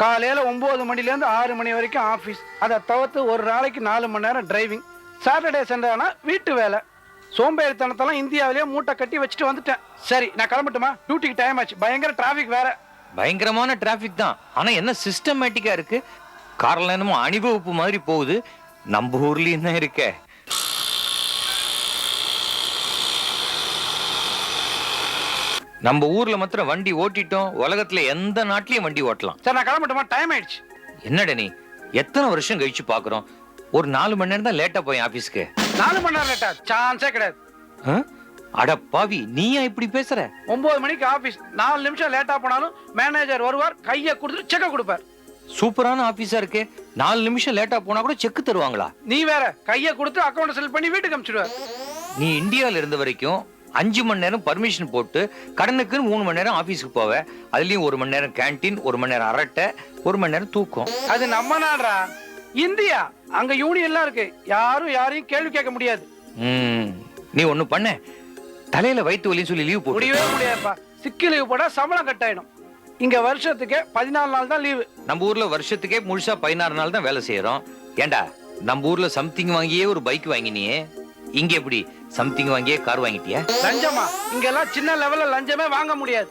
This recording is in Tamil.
காலையில 9 மணிலேருந்து 6 மணி வரைக்கும் ஆபீஸ். அதை தவிர்த்து ஒரு நாளைக்கு 4 மணி நேரம் டிரைவிங். சாட்டர்டே சண்டேனா வீட்டு வேலை. சோம்பேறித்தனத்தெல்லாம் இந்தியாவிலேயே மூட்டை கட்டி வச்சுட்டு வந்துட்டேன். சரி, நான் கிளம்பட்டுமா? டியூட்டிக்கு டைம் ஆச்சு. பயங்கர டிராபிக் வேற. பயங்கரமான டிராபிக் தான். ஆனா என்ன சிஸ்டமேட்டிக்கா இருக்கு. கார்ல என்னமோ அணிவகுப்பு மாதிரி போகுது. நம்ம ஊர்லயும் தான் இருக்கே. நம்ம ஊர்ல மாத்திரம் வண்டி ஓட்டிட்டோம். உலகத்துல எந்த நாட்டிலயும் வண்டி ஓட்டலாம். சரி, நான் கிளம்பட்டுமா? டைம் ஆயிடுச்சு. என்னடா நீ எத்தனை வருஷம் கழிச்சு பாக்குறோம். ஒரு 4 மணி நேரம் தான் லேட்டா போய் ஆபீஸ்க்கு. 4 மணி நேரம் லேட்டா? சான்ஸே கிடையாது. அட பாவி, நீயா இப்படி பேசுற? 9 மணிக்கு ஆபீஸ். 4 நிமிஷம் லேட்டா போனாலும் மேனேஜர் வருவார், கையை கொடுத்து செக்க கொடுப்பார். சூப்பரான ஆபீஸா இருக்கு. 4 நிமிஷம் லேட்டா போனா கூட செக் தருவாங்களா? நீ வேற, கையை கொடுத்து அக்கௌண்ட் செல் பண்ணி வீட்டுக்கு அனுப்பிச்சிடுவார். நீ இந்தியால இருந்த வரைக்கும் 5 மணி நேரம் பர்மிஷன் போட்டு கடனுக்கு 3 மணி நேரம் ஆபீஸ்க்கு போவ. அதுலயும் 1 மணி நேரம் கேண்டீன், 1 மணி நேரம் அரட்டை, 1 மணி நேரம் தூக்கம். அது நம்ம நாடுறா, இந்தியா. அங்க யூனியன்லாம் இருக்கு. யாரும் யாரையும் கேள்வி கேட்க முடியாது. நீ ஒண்ணு பண்ண, தலையில வயிற்று வலின்னு சொல்லி லீவ் போடு. முடியவே முடியாதுப்பா. சிக்கி லீவ் போட்டா சம்பளம் கட் ஆயிடும். இங்க வருஷத்துக்கு 14 நாள் தான் லீவு. நம்ம ஊர்ல வருஷத்துக்கே முழுசா 16 நாள் தான் வேலை செய்யறோம். ஏண்டா, நம்ம ஊர்ல சம்திங் வாங்கியே ஒரு பைக் வாங்கினியே, இங்க எப்படி சம்திங் வாங்கியே கார் வாங்கிட்டியா? லஞ்சமா? இங்க எல்லாம் சின்ன லெவல்ல லஞ்சமே வாங்க முடியாது.